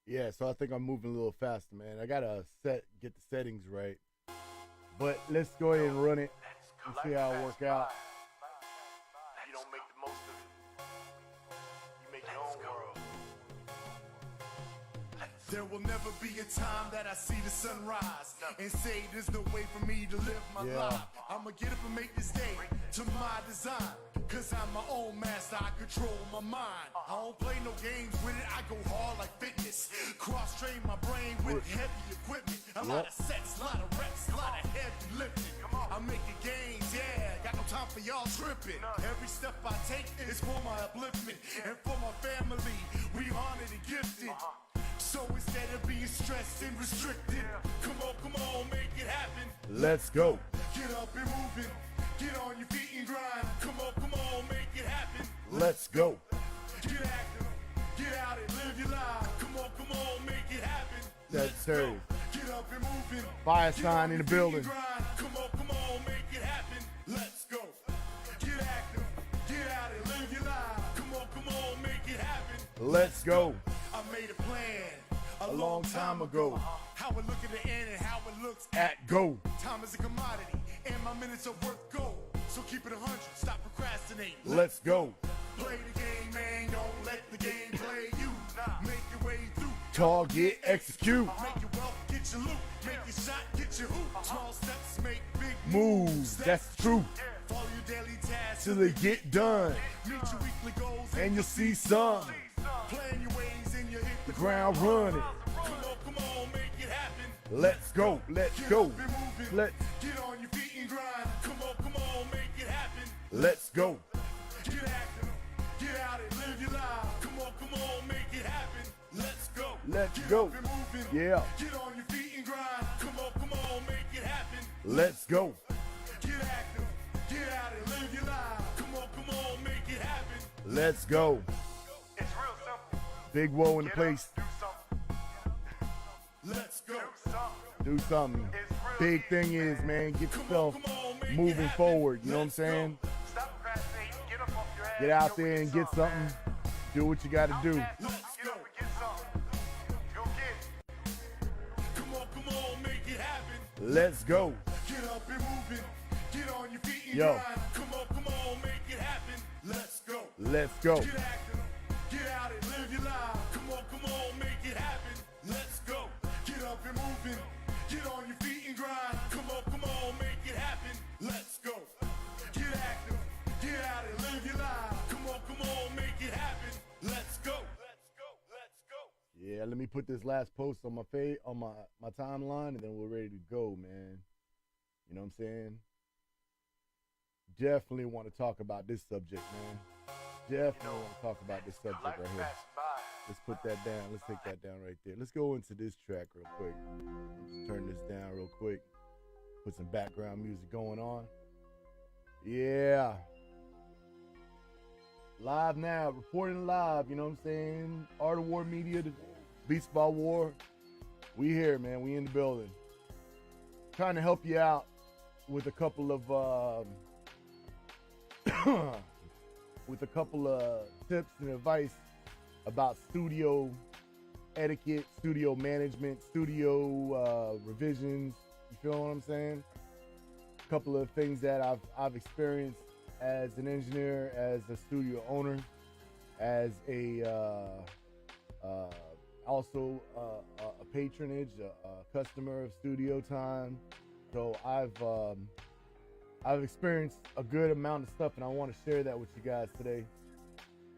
Yeah, so I think I'm moving a little faster, man. I gotta get the settings right. But let's go ahead and run it and see how it work out. You don't make the most of it. You make your own world. There will never be a time that I see the sunrise and say there's no way for me to live my life. I'ma get up and make this day to my design. Cause I'm my own master, I control my mind. I don't play no games with it, I go hard like fitness. Cross-train my brain with heavy equipment. A lot of sets, a lot of reps, a lot of heavy lifting. I'm making gains, yeah, got no time for y'all tripping. Every step I take is for my upliftment and for my family. We honored and gifted. So instead of being stressed and restricted, come on, make it happen. Let's go. Get up and moving, get on your feet and grind. Come on, make it happen. Let's go. Get active, get out and live your life. Come on, make it happen. That's Terry. Get up and moving. Fire sign in the building. Come on, make it happen. Let's go. Get active, get out and live your life. Come on, make it happen. Let's go. I made a plan A long time ago. How it look at the end and how it looks At go. Time is a commodity, and my minutes are worth gold. So keep it 100, stop procrastinating. Let's go. Play the game, man, don't let the game play you. Make your way through. Target, execute. Make your wealth, get your loot. Make your shot, get your hoop. Small steps make big Moves, that's true. Follow your daily tasks Till they get done. meet your weekly goals, And you'll see some. plan your ways and you hit the Ground running. Come on, make it happen. Let's go. Let's go. Get up and moving. Let's Get on your feet and grind. Come on, make it happen. let's go. Get active, get out and live your life. Come on, make it happen. Let's go. Let's Get go. up and moving. Yeah. Get on your feet and grind. Come on, make it happen. Let's go. Get active, get out and live your life. Come on, make it happen. Let's go. It's real simple. Big woe in the Get place. up, do something. Let's go. Do something. Do something. It's real Big thing is, man, get yourself moving forward. You know what I'm saying? Stop procrastinating. Get up off your ass. Get out Go there and get something. Do what you got to do. Get up and get something. Go get it. Come on, make it happen. Let's go. Get up and moving. Get on your feet and Yo. grind. Come on, make it happen. Let's go. Let's go. Get active, get out and live your life. Come on, make it happen. Let's go. Get up and moving. Get on your feet and grind. Come on, make it happen. Let's go. Get active, get out and live your life. Come on, make it happen. Let's go. Yeah, let me put this last post on my timeline, and then we're ready to go, man. You know what I'm saying? Definitely want to talk about this subject, man. Definitely want to talk about this subject Life right here. passed by. Let's put that down. Let's take that down right there. Let's go into this track real quick. Let's turn this down real quick. Put some background music going on. Yeah. Live now, reporting live, you know what I'm saying? Art of War Media, the Beats by War. We here, man. We in the building. Trying to help you out with a couple of tips and advice about studio etiquette, studio management, studio revisions. You feel what I'm saying? A couple of things that I've experienced as an engineer, as a studio owner, as also a patronage, a customer of studio time. So I've experienced a good amount of stuff, and I want to share that with you guys today,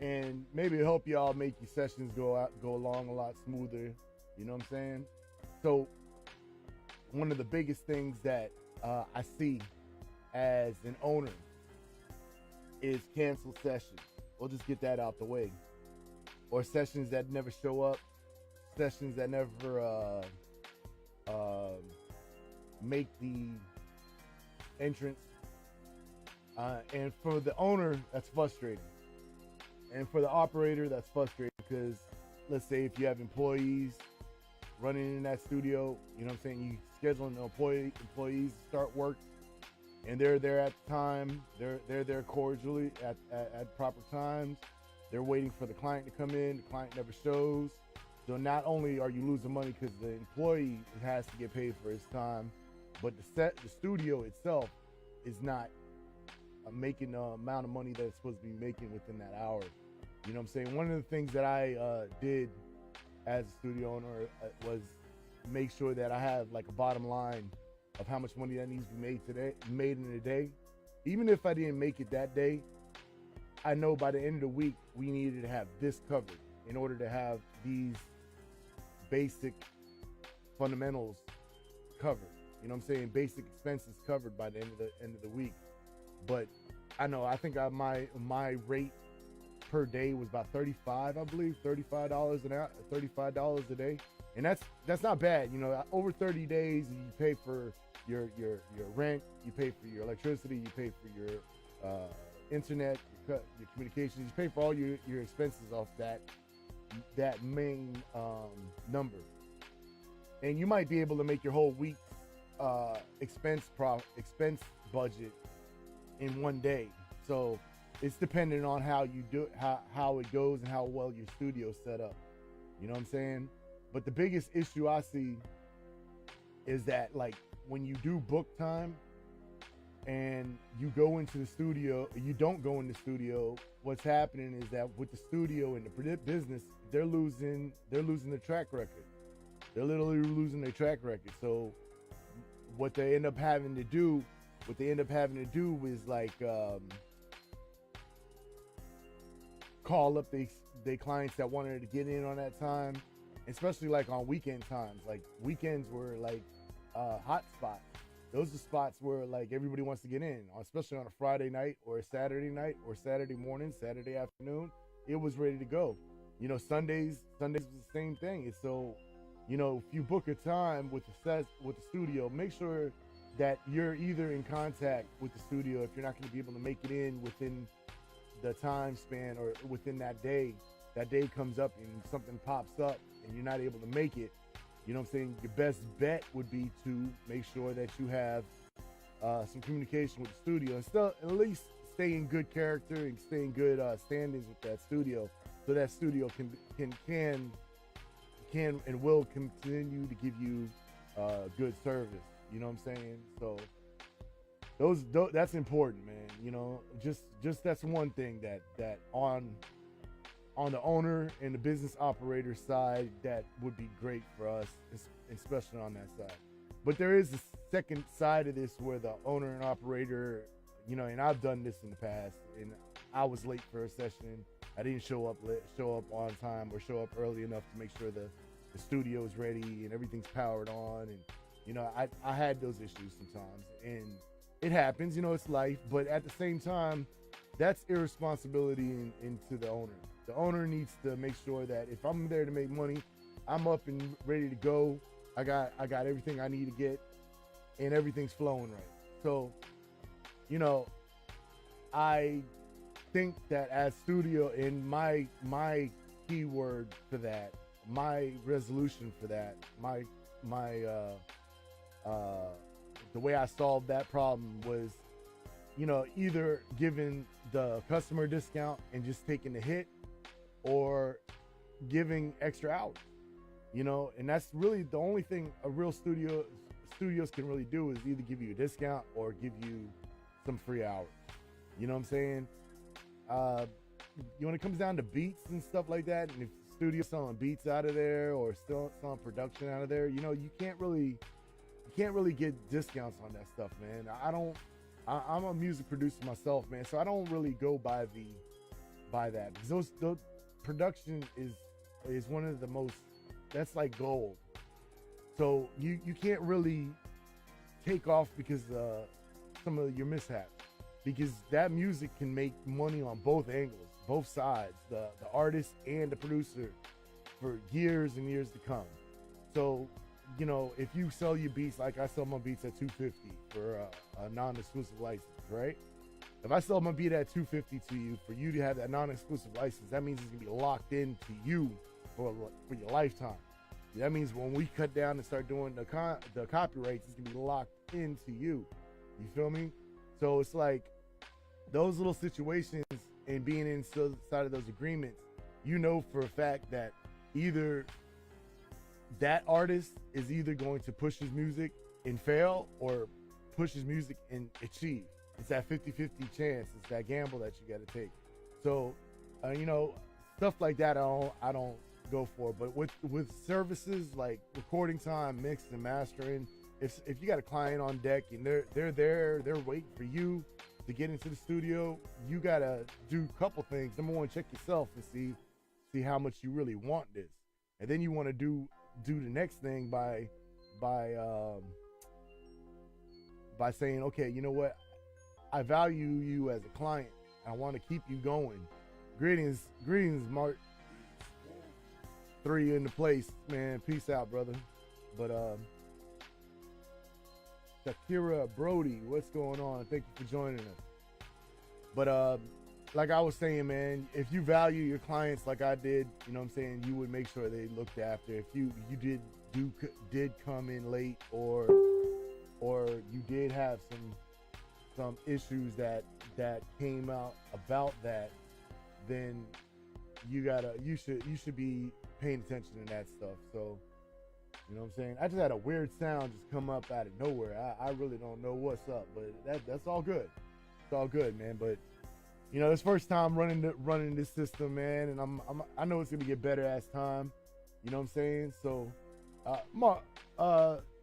and maybe help y'all make your sessions go along a lot smoother. You know what I'm saying? So one of the biggest things that I see as an owner is canceled sessions. We'll just get that out the way, or sessions that never show up, sessions that never make the entrance. And for the owner, that's frustrating. And for the operator, that's frustrating because let's say if you have employees running in that studio, you know what I'm saying, you scheduling employees to start work, and they're there at the time, they're there cordially at proper times. They're waiting for the client to come in. The client never shows. So not only are you losing money because the employee has to get paid for his time, but the studio itself is not making the amount of money that it's supposed to be making within that hour. You know what I'm saying? One of the things that I did as a studio owner was make sure that I have like a bottom line of how much money that needs to be made in a day. Even if I didn't make it that day, I know by the end of the week we needed to have this covered in order to have these basic fundamentals covered. You know what I'm saying? Basic expenses covered by the end of the week. But I know, I think my rate per day was about $35, I believe, $35 an hour, $35 a day. And that's not bad. You know, over 30 days, you pay for your rent, you pay for your electricity, you pay for your internet, your communications, you pay for all your expenses off that main number. And you might be able to make your whole week's expense budget in one day. So it's dependent on how you do it, how it goes, and how well your studio's set up. You know what I'm saying? But the biggest issue I see is that, like, when you do book time and you go into the studio, you don't go in the studio, what's happening is that with the studio and the business, they're losing their track record. They're literally losing their track record. So what they end up having to do is like call up the clients that wanted to get in on that time, especially like on weekend times. Like weekends were like hot spots. Those are spots where like everybody wants to get in, especially on a Friday night or a Saturday night or Saturday morning, Saturday afternoon. It was ready to go. You know, Sundays was the same thing. And so, you know, if you book a time with the studio, make sure that you're either in contact with the studio if you're not going to be able to make it in within the time span or within that day. That day comes up and something pops up and you're not able to make it. You know what I'm saying? Your best bet would be to make sure that you have some communication with the studio and still at least stay in good character and stay in good standings with that studio, so that studio can and will continue to give you good service. You know what I'm saying? So that's important, man. You know, just that's one thing that on the owner and the business operator side, that would be great for us, especially on that side. But there is a second side of this where the owner and operator, you know, and I've done this in the past, and I was late for a session. I didn't show up on time or show up early enough to make sure the studio is ready and everything's powered on. And, you know, I had those issues sometimes, and it happens, you know, it's life. But at the same time, that's irresponsibility into the owner. The owner needs to make sure that if I'm there to make money, I'm up and ready to go. I got everything I need to get, and everything's flowing right. So, you know, I think that as studio, and my keyword for that, my resolution for that, the way I solved that problem was, you know, either giving the customer a discount and just taking the hit, or giving extra hours, you know. And that's really the only thing a real studios can really do, is either give you a discount or give you some free hours. You know what I'm saying? When it comes down to beats and stuff like that, and if the studio's selling beats out of there or still selling production out of there, you know, you can't really get discounts on that stuff, man. I'm a music producer myself, man, so I don't really go by that, because those production is one of the most, that's like gold. So you can't really take off because some of your mishaps, because that music can make money on both angles, both sides, the artist and the producer, for years and years to come. So, you know, if you sell your beats, like I sell my beats at $250 for a non-exclusive license, right? If I sell my beat at $250 to you, for you to have that non-exclusive license, that means it's gonna be locked into you for your lifetime. That means when we cut down and start doing the copyrights, it's gonna be locked into you. You feel me? So it's like those little situations and being inside of those agreements, you know for a fact that either that artist is either going to push his music and fail or push his music and achieve. It's that 50-50 chance. It's that gamble that you got to take. So, you know, stuff like that I don't go for. But with services like recording time, mix and mastering, if you got a client on deck and they're waiting for you to get into the studio, you gotta do a couple things. Number one, check yourself and see how much you really want this, and then you want to do the next thing by saying, okay, you know what, I value you as a client. I want to keep you going. Greetings, Mark. 3 in the place, man. Peace out, brother. But Shakira Brody, what's going on? Thank you for joining us. But like I was saying, man, if you value your clients like I did, you know what I'm saying, you would make sure they looked after. If you did come in late or you did have some issues that came out about that, then you should be paying attention to that stuff. So, you know what I'm saying? I just had a weird sound just come up out of nowhere. I really don't know what's up, but that's all good. It's all good, man. But you know, it's first time running this system, man, and I know it's gonna get better as time. You know what I'm saying? So, Mark,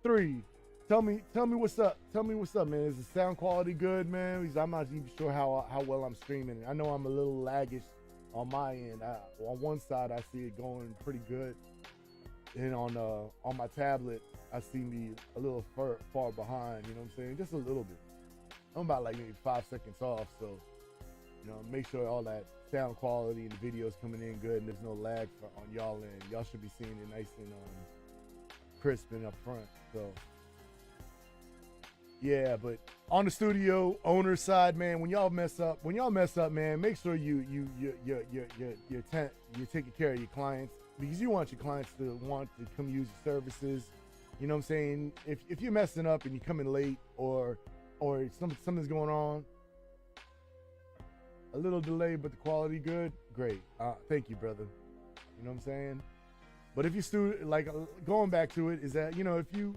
3, tell me what's up. Tell me what's up, man. Is the sound quality good, man? Because I'm not even sure how well I'm streaming. I know I'm a little laggish on my end. On one side, I see it going pretty good, and on my tablet, I see me a little far behind. You know what I'm saying? Just a little bit. I'm about like maybe 5 seconds off. So, you know, make sure all that sound quality and the videos coming in good, and there's no lag on y'all end. Y'all should be seeing it nice and crisp and up front. So, yeah, but on the studio owner side, man, when y'all mess up, man, make sure you're taking care of your clients, because you want your clients to want to come use your services. You know what I'm saying? If you're messing up and you're coming late or something's going on, a little delay but the quality good, great. Thank you, brother. You know what I'm saying? But if you like going back to it, is that, you know, if you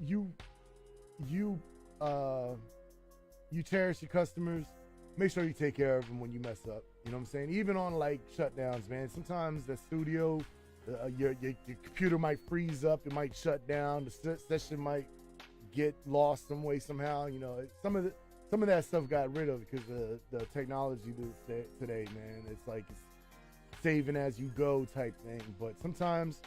cherish your customers, make sure you take care of them when you mess up. You know what I'm saying? Even on like shutdowns, man. Sometimes the studio, your computer might freeze up, it might shut down, the session might get lost some way somehow. You know, some of that stuff got rid of because of the technology today, man. It's like it's saving as you go type thing. But sometimes,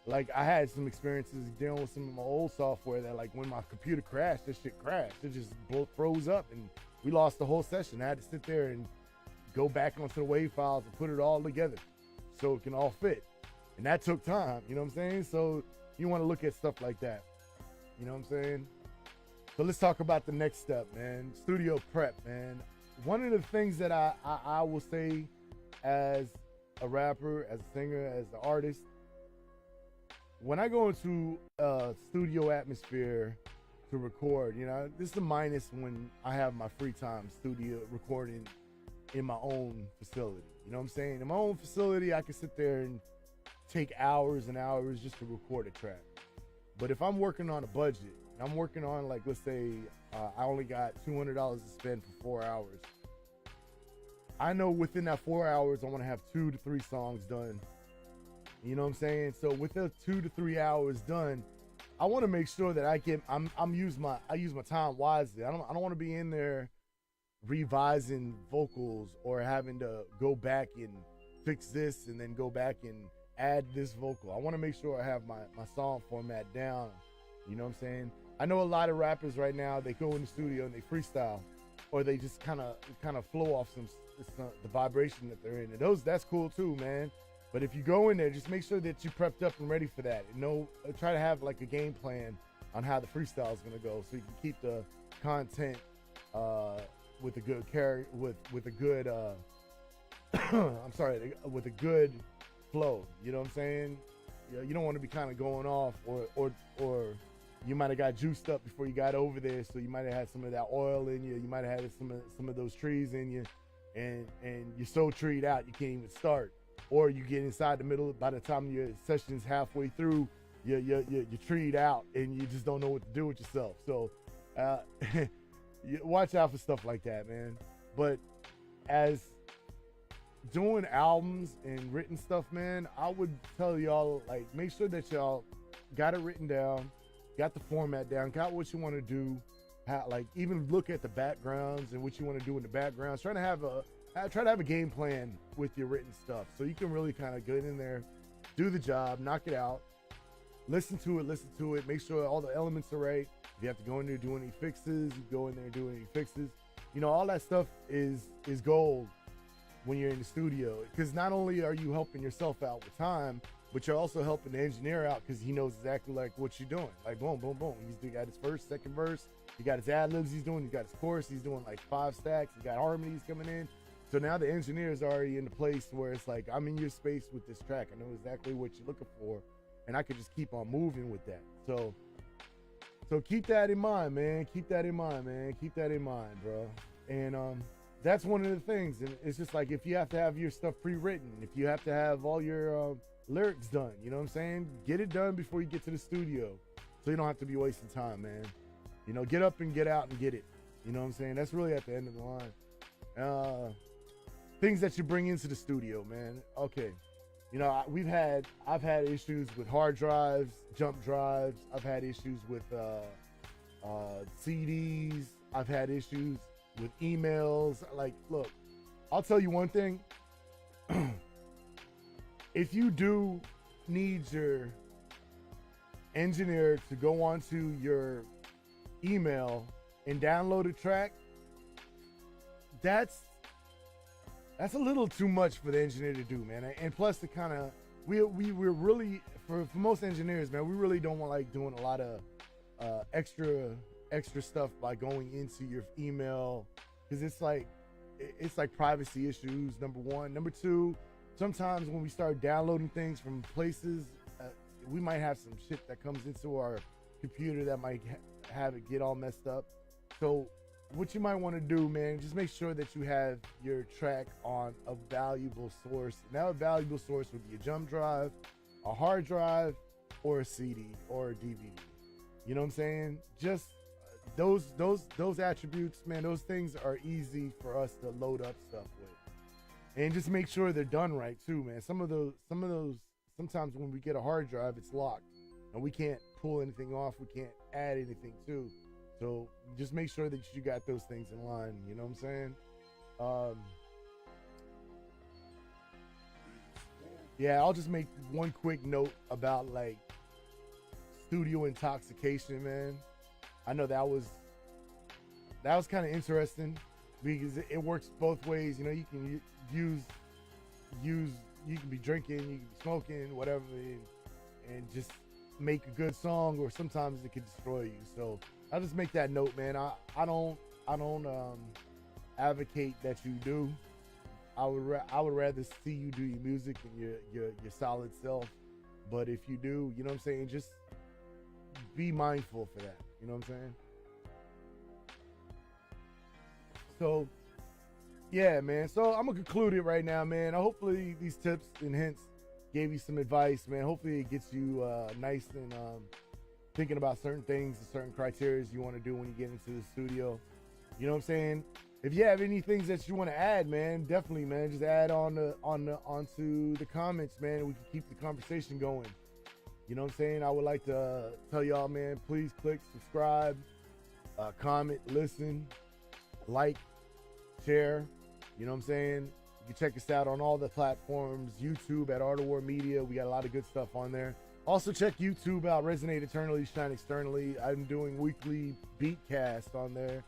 like, I had some experiences dealing with some of my old software that, like, when my computer crashed, this shit crashed. It just froze up and we lost the whole session. I had to sit there and go back onto the WAV files and put it all together so it can all fit. And that took time, you know what I'm saying? So you want to look at stuff like that. You know what I'm saying? So let's talk about the next step, man. Studio prep, man. One of the things that I will say as a rapper, as a singer, as an artist, when I go into a studio atmosphere to record, you know, this is a minus when I have my free time studio recording in my own facility. You know what I'm saying? In my own facility, I can sit there and take hours and hours just to record a track. But if I'm working on a budget, I'm working on, like, let's say I only got $200 to spend for 4 hours. I know within that 4 hours, I want to have 2 to 3 songs done. You know what I'm saying? So with the 2 to 3 hours done, I want to make sure that I use my time wisely. I don't want to be in there revising vocals or having to go back and fix this and then go back and add this vocal. I want to make sure I have my song format down. You know what I'm saying? I know a lot of rappers right now, they go in the studio and they freestyle, or they just kind of flow off the vibration that they're in. And that's cool too, man. But if you go in there, just make sure that you're prepped up and ready for that. And try to have like a game plan on how the freestyle is gonna go, so you can keep the content with a good with a good with a good flow. You know what I'm saying? You don't want to be kind of going off, or you might have got juiced up before you got over there, so you might have had some of that oil in you. You might have had some of those trees in you, and you're so treed out you can't even start. Or you get inside the middle, by the time your session's halfway through, you're treed out and you just don't know what to do with yourself. So watch out for stuff like that, man. But as doing albums and written stuff, man, I would tell y'all, like, make sure that y'all got it written down, got the format down, got what you want to do, like even look at the backgrounds and what you want to do in the backgrounds. Try to have a game plan with your written stuff so you can really kind of get in there, do the job, knock it out, listen to it, make sure all the elements are right. If you have to go in there do any fixes, you go in there and do any fixes. You know, all that stuff is gold when you're in the studio, because not only are you helping yourself out with time, but you're also helping the engineer out because he knows exactly like what you're doing. Like boom, boom, boom. He's got his first, second verse. He got his ad libs he's doing. He's got his chorus. He's doing like 5 stacks. He got harmonies coming in. So now the engineer is already in the place where it's like, I'm in your space with this track. I know exactly what you're looking for, and I could just keep on moving with that. So keep that in mind, man. Keep that in mind, man. Keep that in mind, bro. And that's one of the things. And it's just like, if you have to have your stuff pre-written, if you have to have all your lyrics done, you know what I'm saying? Get it done before you get to the studio, so you don't have to be wasting time, man. You know, get up and get out and get it. You know what I'm saying? That's really at the end of the line. Things that you bring into the studio, man. Okay. You know, I've had issues with hard drives, jump drives. I've had issues with CDs. I've had issues with emails. Like, look, I'll tell you one thing. If you do need your engineer to go onto your email and download a track, that's a little too much for the engineer to do, man. And plus, the kind of we're really, for most engineers, man, we really don't want like doing a lot of extra stuff by going into your email, because it's like privacy issues, number one. Number two, sometimes when we start downloading things from places, we might have some shit that comes into our computer that might have it get all messed up. So what you might want to do, man, just make sure that you have your track on a valuable source. Now, a valuable source would be a jump drive, a hard drive, or a CD or a DVD. You know what I'm saying? Just those attributes, man, those things are easy for us to load up stuff with. And just make sure they're done right too, man. Some of those, sometimes when we get a hard drive, it's locked and we can't pull anything off. We can't add anything to. So just make sure that you got those things in line. You know what I'm saying? Yeah, I'll just make one quick note about like studio intoxication, man. I know that was kind of interesting because it works both ways. You know, you can you can be drinking, you can be smoking, whatever, and just make a good song, or sometimes it can destroy you. So I'll just make that note, man. I don't advocate that you do. I would rather see you do your music and your solid self. But if you do, you know what I'm saying, just be mindful for that. You know what I'm saying? So yeah, man. So I'm gonna conclude it right now, man. Hopefully these tips and hints gave you some advice, man. Hopefully it gets you nice and thinking about certain things and certain criteria you want to do when you get into the studio. You know what I'm saying? If you have any things that you want to add, man, definitely, man, just add onto the comments, man, and we can keep the conversation going. You know what I'm saying? I would like to tell y'all, man, please click subscribe, comment, listen, like, share. You know what I'm saying? You can check us out on all the platforms. YouTube at Art of War Media. We got a lot of good stuff on there. Also check YouTube out, Resonate Eternally, Shine Externally. I'm doing weekly beat cast on there,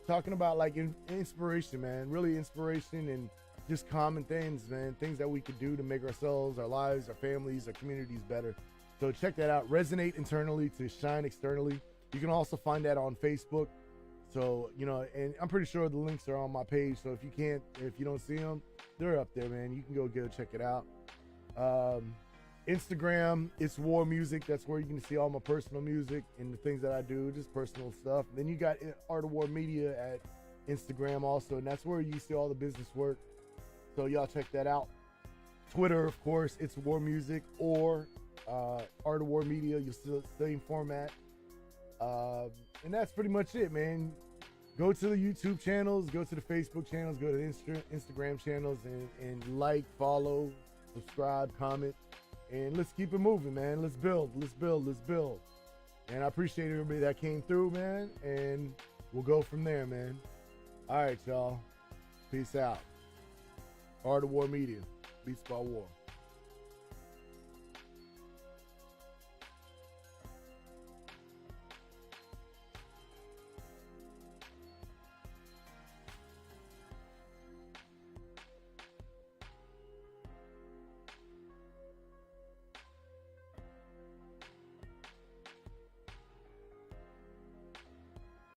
talking about like inspiration, man. Really inspiration and just common things, man. Things that we could do to make ourselves, our lives, our families, our communities better. So check that out. Resonate Internally to Shine Externally. You can also find that on Facebook. So, you know, and I'm pretty sure the links are on my page. So if you don't see them, they're up there, man. You can go check it out. Instagram, it's War Music. That's where you can see all my personal music and the things that I do, just personal stuff. And then you got Art of War Media at Instagram also, and that's where you see all the business work. So y'all check that out. Twitter, of course, it's War Music or Art of War Media, you'll still same format. And that's pretty much it, man. Go to the YouTube channels, go to the Facebook channels, go to the Instagram channels, and like, follow, subscribe, comment, and let's keep it moving, man. Let's build. And I appreciate everybody that came through, man, and we'll go from there, man. All right, y'all. Peace out. Art of War Media. Beats by War.